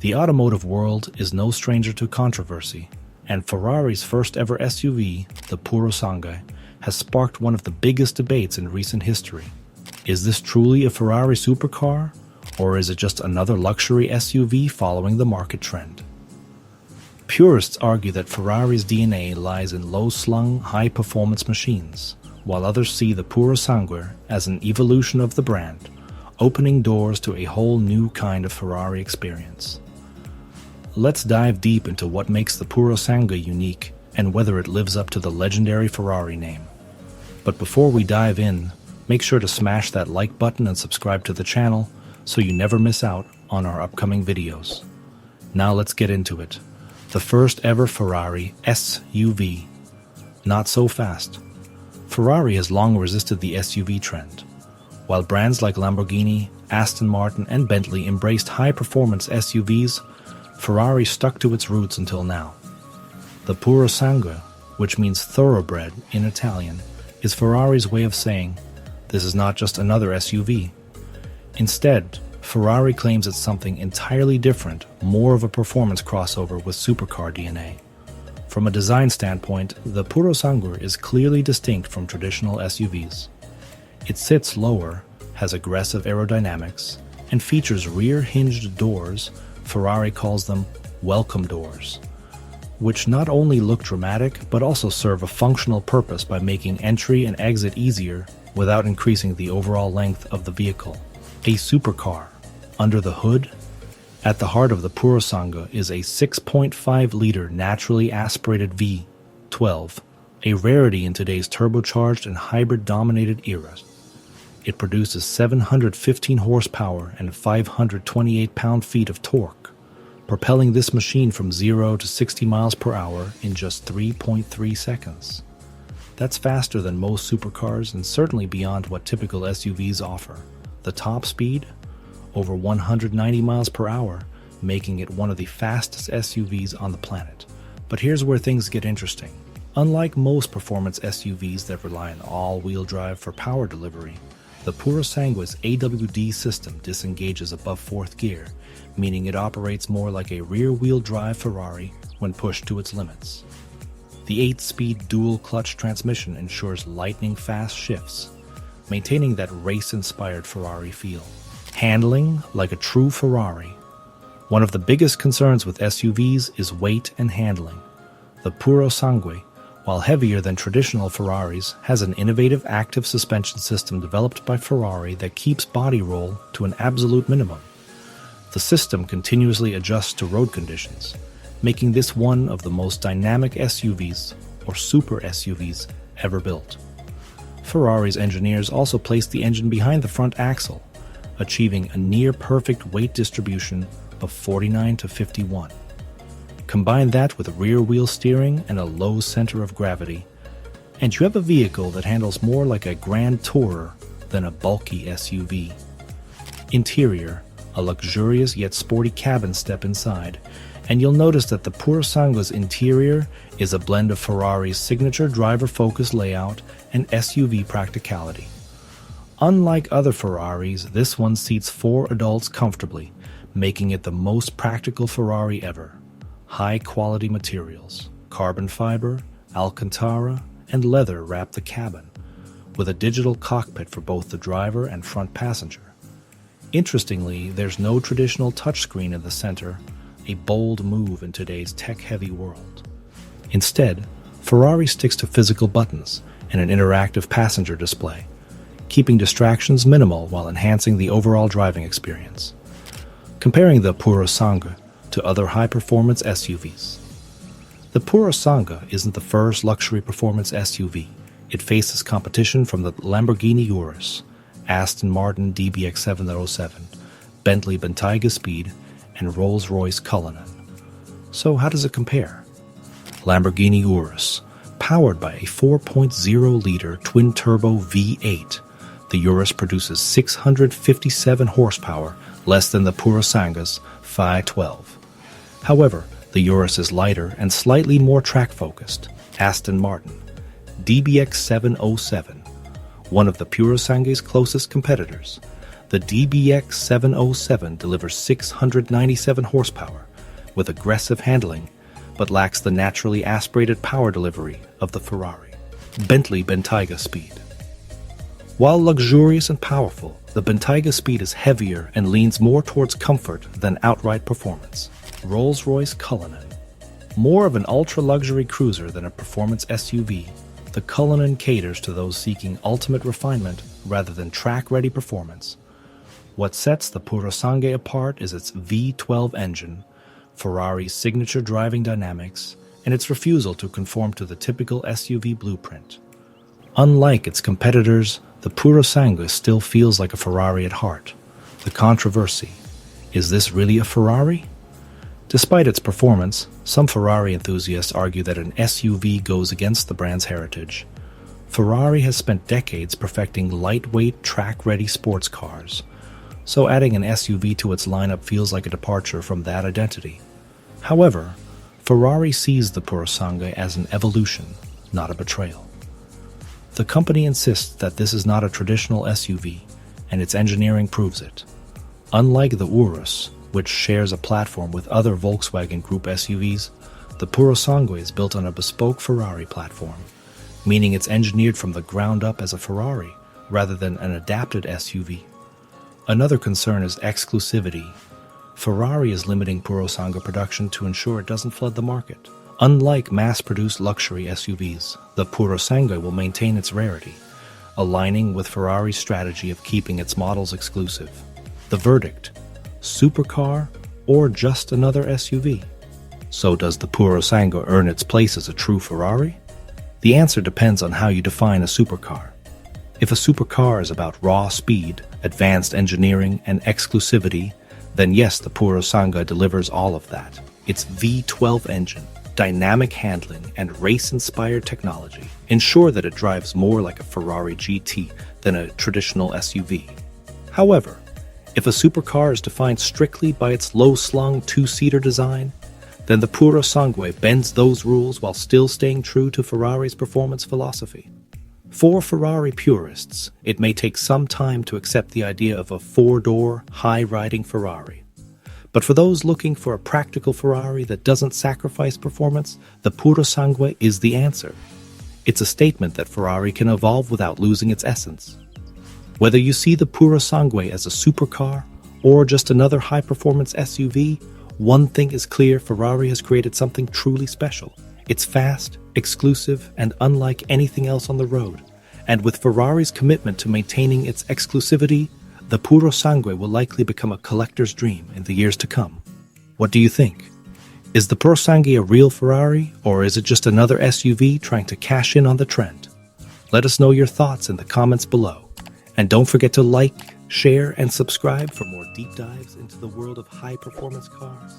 The automotive world is no stranger to controversy, and Ferrari's first ever SUV, the Purosangue, has sparked one of the biggest debates in recent history. Is this truly a Ferrari supercar, or is it just another luxury SUV following the market trend? Purists argue that Ferrari's DNA lies in low-slung, high-performance machines, while others see the Purosangue as an evolution of the brand, opening doors to a whole new kind of Ferrari experience. Let's dive deep into what makes the Purosangue unique and whether it lives up to the legendary Ferrari name. But before we dive in, make sure to smash that like button and subscribe to the channel so you never miss out on our upcoming videos. Now let's get into it. The first ever Ferrari SUV. Not so fast. Ferrari has long resisted the SUV trend. While brands like Lamborghini, Aston Martin, and Bentley embraced high-performance SUVs, Ferrari stuck to its roots until now. The Purosangue, which means thoroughbred in Italian, is Ferrari's way of saying, this is not just another SUV. Instead, Ferrari claims it's something entirely different, more of a performance crossover with supercar DNA. From a design standpoint, the Purosangue is clearly distinct from traditional SUVs. It sits lower, has aggressive aerodynamics, and features rear-hinged doors. Ferrari calls them welcome doors, which not only look dramatic but also serve a functional purpose by making entry and exit easier without increasing the overall length of the vehicle. A supercar. Under the hood, at the heart of the Purosangue is a 6.5-liter naturally aspirated V12, a rarity in today's turbocharged and hybrid-dominated era. It produces 715 horsepower and 528 pound-feet of torque, propelling this machine from 0 to 60 miles per hour in just 3.3 seconds. That's faster than most supercars and certainly beyond what typical SUVs offer. The top speed? Over 190 miles per hour, making it one of the fastest SUVs on the planet. But here's where things get interesting. Unlike most performance SUVs that rely on all-wheel drive for power delivery, the Purosangue's AWD system disengages above fourth gear, meaning it operates more like a rear-wheel drive Ferrari when pushed to its limits. The 8-speed dual-clutch transmission ensures lightning-fast shifts, maintaining that race-inspired Ferrari feel. Handling like a true Ferrari. One of the biggest concerns with SUVs is weight and handling. The Purosangue, while heavier than traditional Ferraris, has an innovative active suspension system developed by Ferrari that keeps body roll to an absolute minimum. The system continuously adjusts to road conditions, making this one of the most dynamic SUVs, or super SUVs, ever built. Ferrari's engineers also placed the engine behind the front axle, achieving a near-perfect weight distribution of 49 to 51. Combine that with rear-wheel steering and a low center of gravity, and you have a vehicle that handles more like a grand tourer than a bulky SUV. Interior, a luxurious yet sporty cabin step inside, and you'll notice that the Purosangue's interior is a blend of Ferrari's signature driver-focused layout and SUV practicality. Unlike other Ferraris, this one seats 4 adults comfortably, making it the most practical Ferrari ever. High-quality materials, carbon fiber, Alcantara, and leather wrap the cabin, with a digital cockpit for both the driver and front passenger. Interestingly, there's no traditional touchscreen in the center, a bold move in today's tech-heavy world. Instead, Ferrari sticks to physical buttons and an interactive passenger display, keeping distractions minimal while enhancing the overall driving experience. Comparing the Purosangue to other high-performance SUVs. The Purosangue isn't the first luxury performance SUV. It faces competition from the Lamborghini Urus, Aston Martin DBX707, Bentley Bentayga Speed, and Rolls-Royce Cullinan. So how does it compare? Lamborghini Urus, powered by a 4.0-liter twin-turbo V8, the Urus produces 657 horsepower, less than the Purosangue's 512. However, the Urus is lighter and slightly more track-focused. Aston Martin, DBX707, one of the Purosangue's closest competitors. The DBX 707 delivers 697 horsepower with aggressive handling, but lacks the naturally aspirated power delivery of the Ferrari Bentley Bentayga Speed. While luxurious and powerful, the Bentayga Speed is heavier and leans more towards comfort than outright performance. Rolls-Royce Cullinan. More of an ultra-luxury cruiser than a performance SUV, the Cullinan caters to those seeking ultimate refinement rather than track-ready performance. What sets the Purosangue apart is its V12 engine, Ferrari's signature driving dynamics, and its refusal to conform to the typical SUV blueprint. Unlike its competitors, the Purosangue still feels like a Ferrari at heart. The controversy: is this really a Ferrari? Despite its performance, some Ferrari enthusiasts argue that an SUV goes against the brand's heritage. Ferrari has spent decades perfecting lightweight, track-ready sports cars, so adding an SUV to its lineup feels like a departure from that identity. However, Ferrari sees the Purosangue as an evolution, not a betrayal. The company insists that this is not a traditional SUV, and its engineering proves it. Unlike the Urus, which shares a platform with other Volkswagen Group SUVs, the Purosangue is built on a bespoke Ferrari platform, meaning it's engineered from the ground up as a Ferrari rather than an adapted SUV. Another concern is exclusivity. Ferrari is limiting Purosangue production to ensure it doesn't flood the market. Unlike mass-produced luxury SUVs, the Purosangue will maintain its rarity, aligning with Ferrari's strategy of keeping its models exclusive. The verdict: supercar or just another SUV? So does the Purosangue earn its place as a true Ferrari? The answer depends on how you define a supercar. If a supercar is about raw speed, advanced engineering, and exclusivity, then yes, the Purosangue delivers all of that. Its V12 engine, dynamic handling, and race-inspired technology ensure that it drives more like a Ferrari GT than a traditional SUV. However, if a supercar is defined strictly by its low-slung two-seater design, then the Purosangue bends those rules while still staying true to Ferrari's performance philosophy. For Ferrari purists, it may take some time to accept the idea of a four-door, high-riding Ferrari. But for those looking for a practical Ferrari that doesn't sacrifice performance, the Purosangue is the answer. It's a statement that Ferrari can evolve without losing its essence. Whether you see the Purosangue as a supercar or just another high-performance SUV, one thing is clear: Ferrari has created something truly special. It's fast, exclusive, and unlike anything else on the road. And with Ferrari's commitment to maintaining its exclusivity, the Purosangue will likely become a collector's dream in the years to come. What do you think? Is the Purosangue a real Ferrari, or is it just another SUV trying to cash in on the trend? Let us know your thoughts in the comments below. And don't forget to like, share, and subscribe for more deep dives into the world of high-performance cars.